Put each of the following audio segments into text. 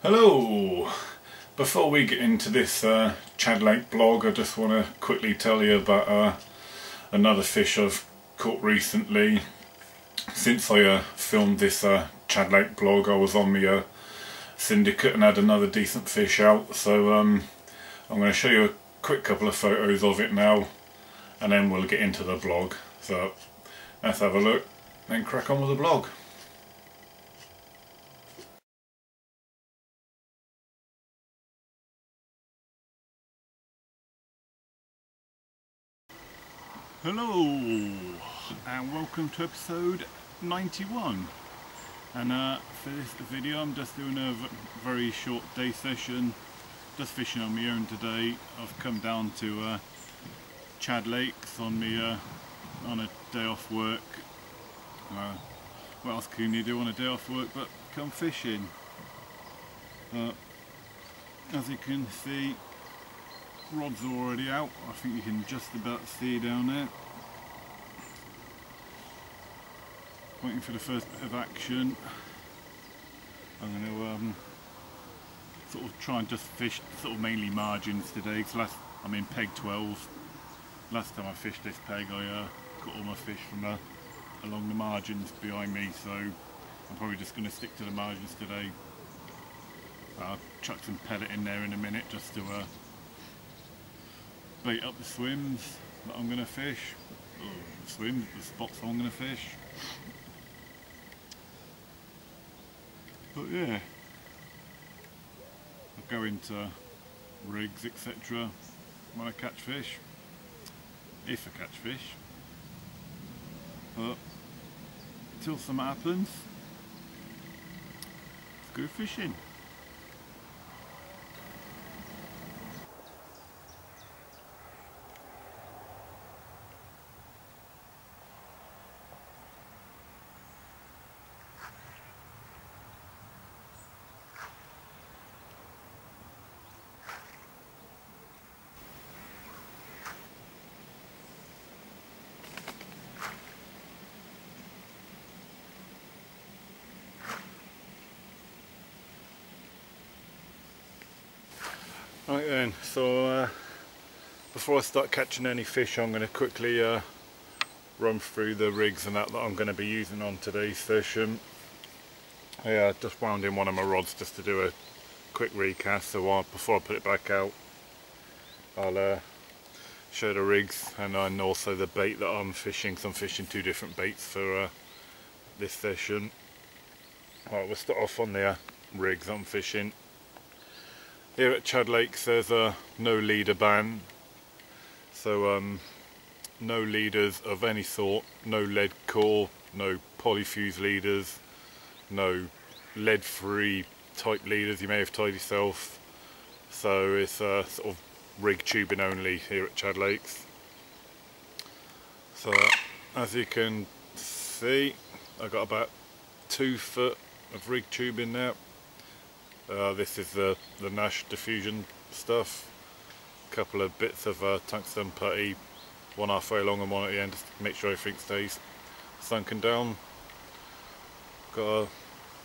Hello! Before we get into this Chad Lake blog, I just want to quickly tell you about another fish I've caught recently. Since I filmed this Chad Lake blog, I was on the syndicate and had another decent fish out, so I'm going to show you a quick couple of photos of it now and then we'll get into the blog. So let's have a look and crack on with the blog. Hello and welcome to episode 91, and for this video I'm just doing a very short day session, just fishing on my own today. I've come down to Chad Lakes on a day off work. What else can you do on a day off work but come fishing? As you can see, rod's already out. I think you can just about see down there. Waiting for the first bit of action. I'm going to sort of try and just fish sort of mainly margins today, because I'm in peg 12. Last time I fished this peg I caught all my fish from along the margins behind me, so I'm probably just going to stick to the margins today. I'll chuck some pellet in there in a minute just to bait up the swims that I'm going to fish, or the spots I'm going to fish. But yeah, I'll go into rigs etc. when I catch fish, if I catch fish. But until something happens, let's go fishing. Right then, so before I start catching any fish, I'm going to quickly run through the rigs and that I'm going to be using on today's session. I just wound in one of my rods just to do a quick recast, so before I put it back out I'll show the rigs and then also the bait that I'm fishing, because I'm fishing two different baits for this session. Right, we'll start off on the rigs I'm fishing. Here at Chad Lakes there's a no leader ban, so no leaders of any sort, no lead core, no polyfuse leaders, no lead free type leaders you may have tied yourself, so it's sort of rig tubing only here at Chad Lakes. So as you can see, I've got about 2 foot of rig tubing there. This is the Nash diffusion stuff. A couple of bits of tungsten putty, one halfway along and one at the end, just to make sure everything stays sunken down. Got a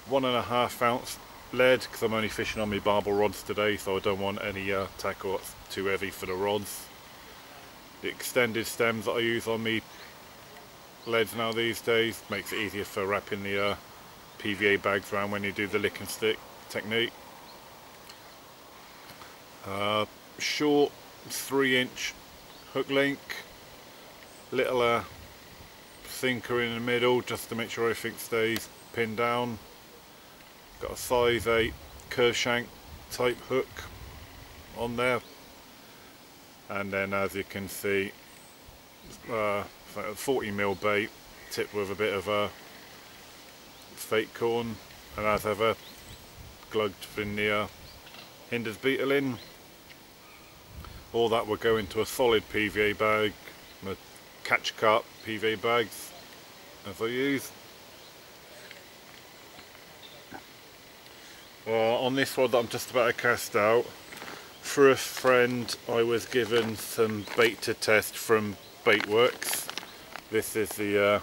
1.5 ounce lead, because I'm only fishing on my barbel rods today, so I don't want any tackle that's too heavy for the rods. The extended stems that I use on my leads now these days makes it easier for wrapping the PVA bags around when you do the lick and stick technique. Short 3-inch hook link, little sinker in the middle just to make sure everything stays pinned down. Got a size 8 curve shank type hook on there, and then as you can see 40mm bait tipped with a bit of fake corn, and as ever glugged in the Hinders beetle in. All that will go into a solid PVA bag, the catch Carp PVA bags as I use. On this rod that I'm just about to cast out, for a friend I was given some bait to test from Baitworks. This is the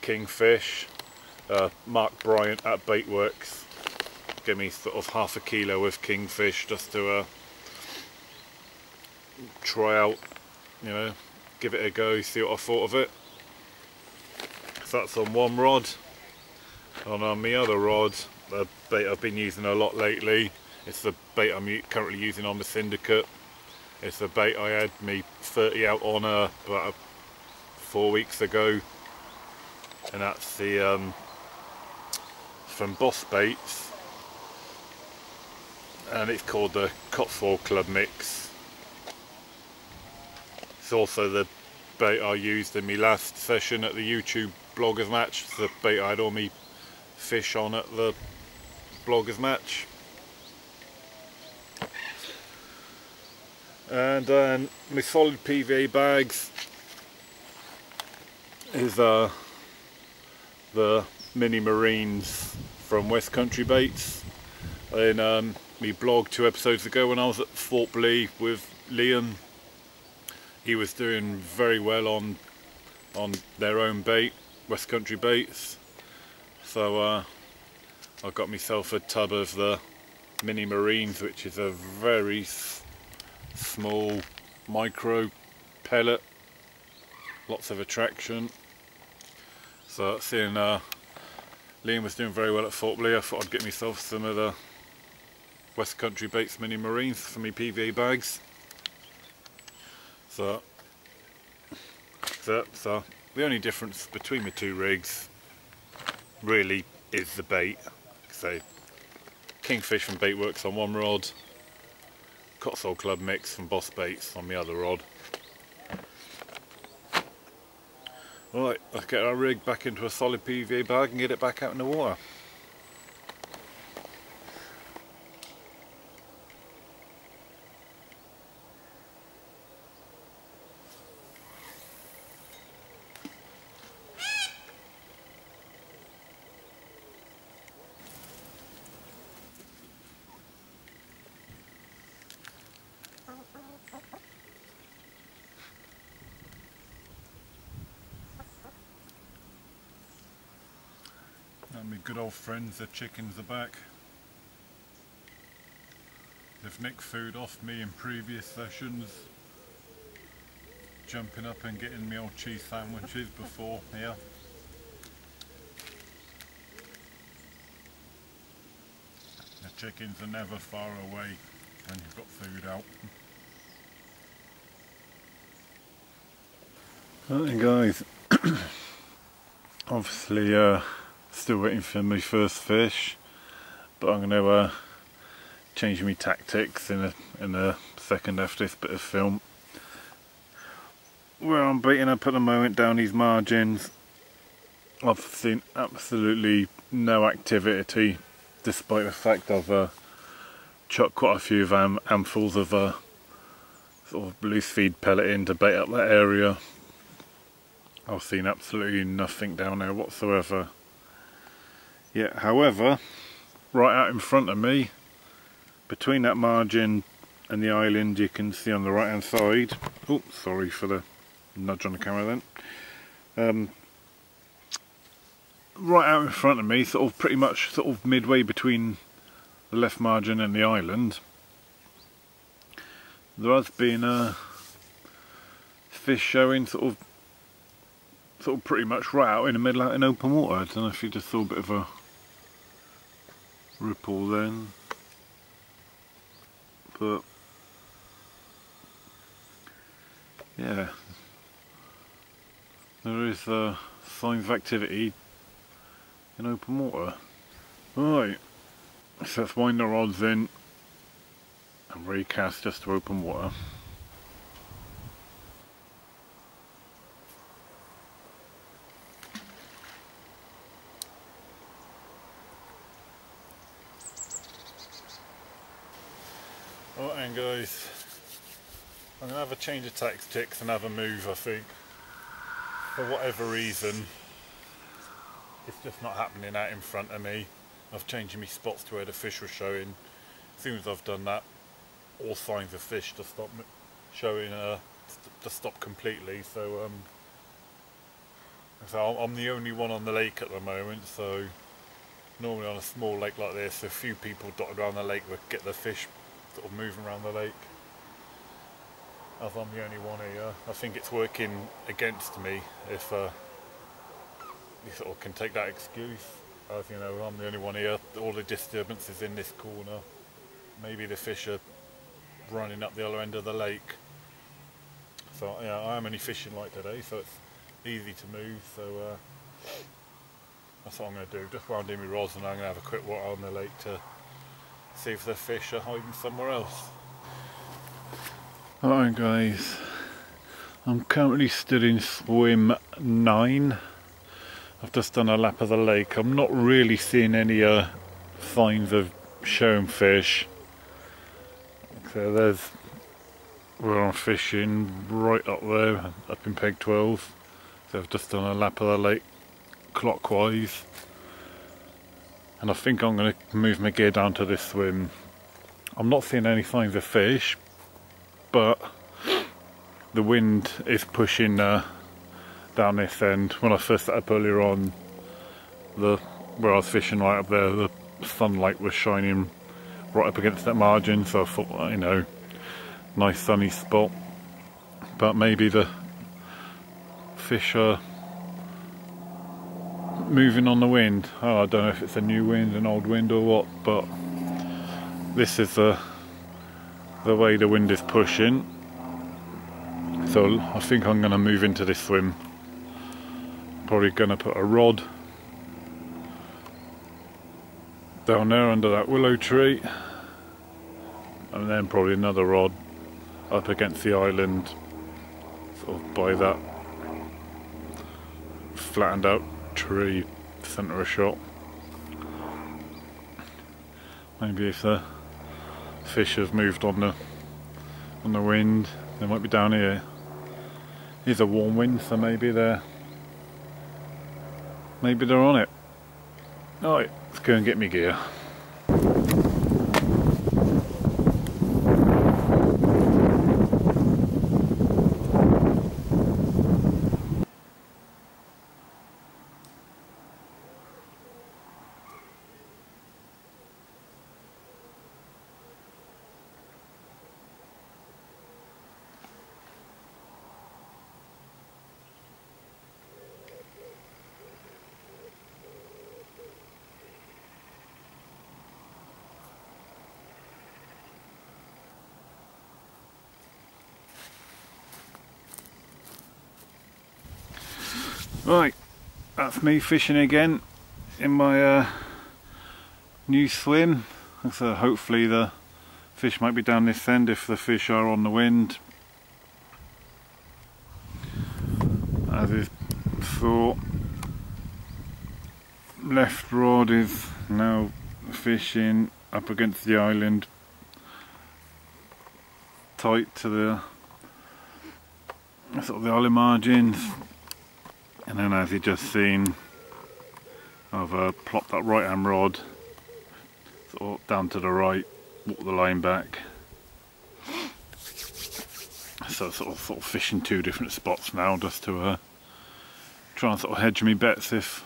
Kingfish, Mark Bryant at Baitworks give me sort of half a kilo of kingfish just to try out, you know, give it a go, see what I thought of it. So that's on one rod. And on the other rod, the bait I've been using a lot lately, it's the bait I'm currently using on the Syndicate. It's the bait I had me 30 out on about 4 weeks ago, and that's the from Boss Baits, and it's called the Cotswold Club Mix. It's also the bait I used in my last session at the YouTube bloggers match. It's the bait I had all my fish on at the bloggers match. And then my solid PVA bags is the mini marines from West Country Baits. In my blog 2 episodes ago, when I was at Fort Blee with Liam, he was doing very well on their own bait, West Country Baits. So I got myself a tub of the mini marines, which is a very small micro pellet, lots of attraction. So seeing Liam was doing very well at Fort Blee, I thought I'd get myself some of the West Country Baits mini marines for me PVA bags. So the only difference between the two rigs really is the bait. So Kingfish from Baitworks on one rod, Cotswold Club Mix from Boss Baits on the other rod. Right, let's get our rig back into a solid PVA bag and get it back out in the water. And my good old friends, the chickens, are back. They've nicked food off me in previous sessions, jumping up and getting me old cheese sandwiches before here. The chickens are never far away when you've got food out. Right guys, obviously still waiting for my first fish, but I'm going to change my tactics in a second after this bit of film. Where I'm baiting up at the moment down these margins, I've seen absolutely no activity, despite the fact I've chucked quite a few handfuls of sort of loose feed pellet in to bait up that area. I've seen absolutely nothing down there whatsoever. Yeah, however, right out in front of me, between that margin and the island, you can see on the right hand side, oh sorry for the nudge on the camera then, right out in front of me, sort of pretty much sort of midway between the left margin and the island, there has been a fish showing sort of pretty much right out in the middle, out in open water. I don't know if you just saw a bit of a ripple then, but yeah, there is signs of activity in open water. Right, so let's wind the rods in and recast just to open water. Right then guys, I'm going to have a change of tactics and have a move, I think. For whatever reason, it's just not happening out in front of me. I've changed my spots to where the fish were showing. As soon as I've done that, all signs of fish to stop showing, to stop completely. So I'm the only one on the lake at the moment, so normally on a small lake like this, a few people dotted around the lake would get the fish sort of moving around the lake. As I'm the only one here, I think it's working against me if you sort of can take that excuse. As you know, I'm the only one here, all the disturbances in this corner. Maybe the fish are running up the other end of the lake. So yeah, I am only fishing light today, so it's easy to move. So that's what I'm going to do. Just wound in my rods, and I'm going to have a quick walk on the lake to see if the fish are hiding somewhere else. Alright guys, I'm currently stood in swim 9. I've just done a lap of the lake. I'm not really seeing any signs of showing fish. So there's where I'm fishing, right up there, up in peg 12. So I've just done a lap of the lake clockwise. And I think I'm going to move my gear down to this swim. I'm not seeing any signs of fish, but the wind is pushing down this end. When I first set up earlier on, where I was fishing right up there, the sunlight was shining right up against that margin, so I thought, you know, nice sunny spot. But maybe the fish are moving on the wind. Oh, I don't know if it's a new wind, an old wind or what, but this is the way the wind is pushing. So I think I'm going to move into this swim. Probably going to put a rod down there under that willow tree, and then probably another rod up against the island, sort of by that flattened out tree, centre of shot. Maybe if the fish have moved on the wind, they might be down here. Here's a warm wind, so maybe they're on it. Alright, let's go and get me gear. Right, that's me fishing again in my new swim. So hopefully the fish might be down this end if the fish are on the wind. As is thought, left rod is now fishing up against the island, tight to the sort of the island margins. And then, as you just seen, I've plopped that right hand rod sort of down to the right, walk the line back. So sort of fishing 2 different spots now, just to try and sort of hedge me bets if,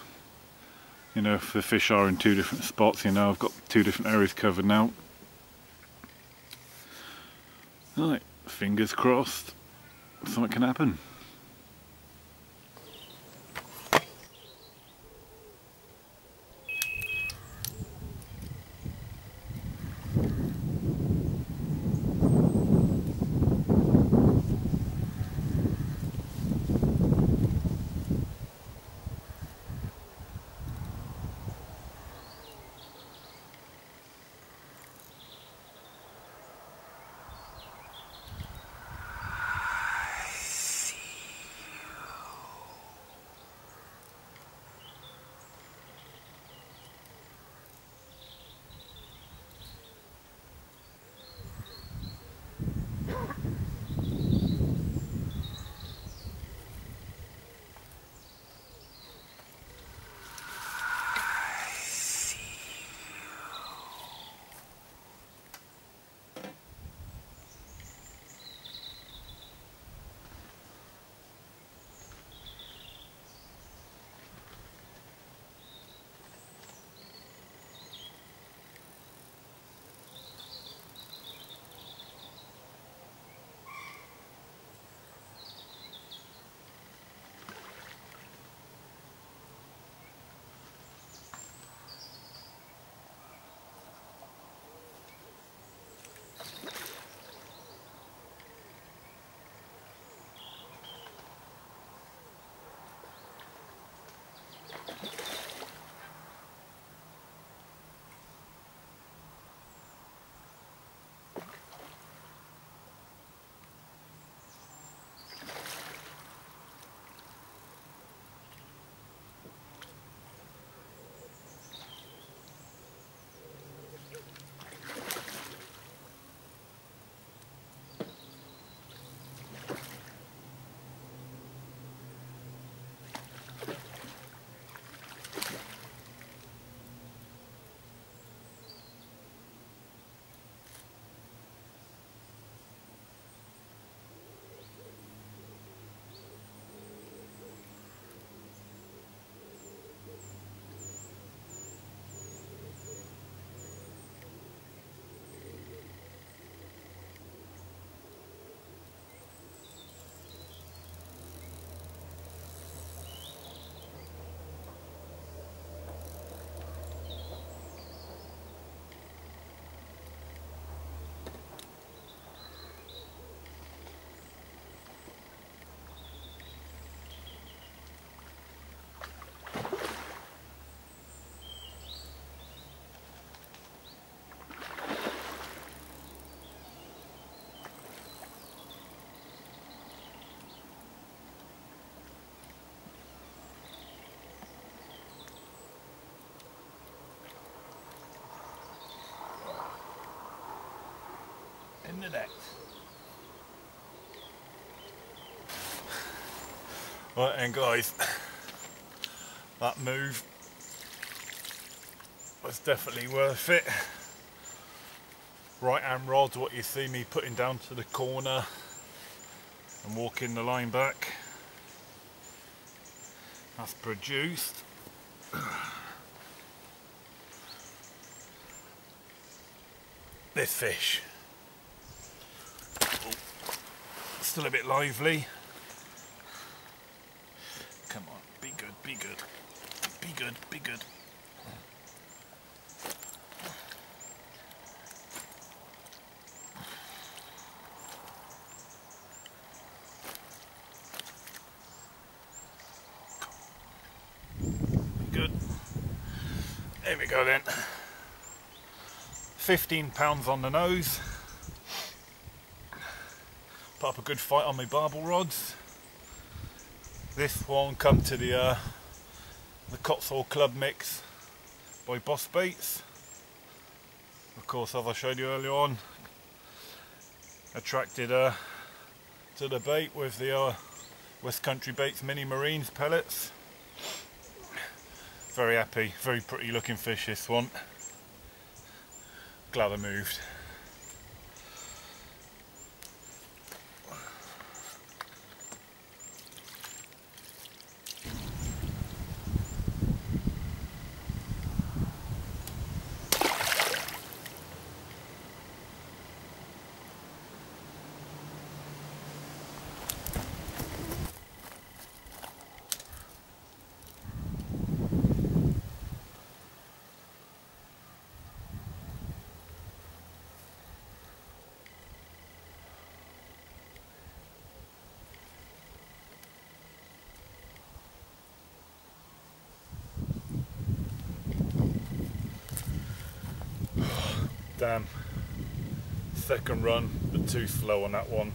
you know, if the fish are in 2 different spots. You know, I've got 2 different areas covered now. Right, fingers crossed, something can happen. the net. Right, and guys, that move was definitely worth it. Right hand rod's what you see me putting down to the corner and walking the line back. That's produced this fish. Oh, still a bit lively. Come on, be good, be good, be good, be good. Good. There we go then. 15 pounds on the nose. Put up a good fight on my barbel rods. This one come to the Cotswold Club Mix by Boss Baits. Of course, as I showed you earlier on, attracted to the bait with the West Country Baits Mini Marines pellets. Very happy, very pretty looking fish this one. Glad I moved. Damn, second run, but too slow on that one.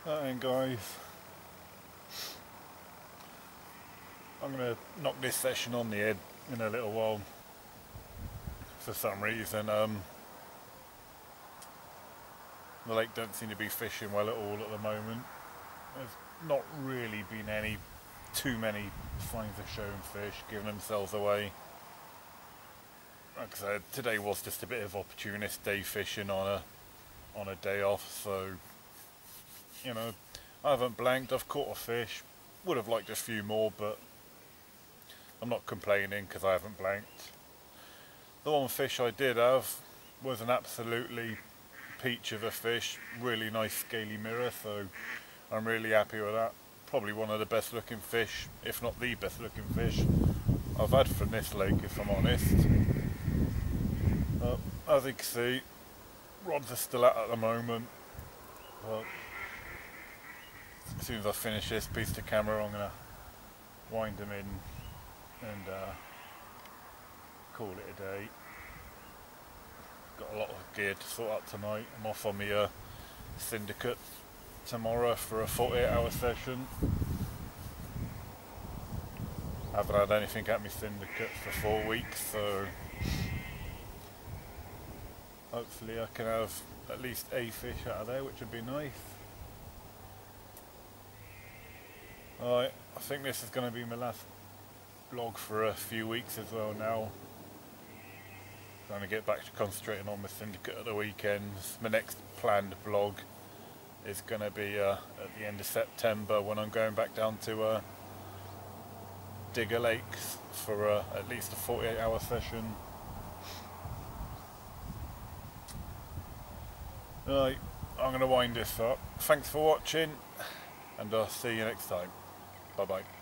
And guys, I'm going to knock this session on the head in a little while. For some reason, the lake don't seem to be fishing well at all at the moment. There's not really been too many signs of showing fish giving themselves away. Like I said, today was just a bit of opportunist day fishing on a day off, so you know, I haven't blanked. I've caught a fish, would have liked a few more, but I'm not complaining because I haven't blanked. The one fish I did have was an absolutely peach of a fish, really nice scaly mirror, so I'm really happy with that. Probably one of the best looking fish, if not the best looking fish I've had from this lake, if I'm honest. As you can see, rods are still out at the moment, but as soon as I finish this piece of camera, I'm going to wind them in and call it a day. Got a lot of gear to sort out tonight. I'm off on my syndicate tomorrow for a 48-hour session. I haven't had anything at my syndicate for 4 weeks, so hopefully I can have at least a fish out of there, which would be nice. Alright, I think this is going to be my last vlog for a few weeks as well now. Trying to get back to concentrating on my syndicate at the weekends. My next planned vlog is going to be at the end of September, when I'm going back down to Digger Lakes for at least a 48-hour session. Right, I'm going to wind this up. Thanks for watching, and I'll see you next time. Bye bye.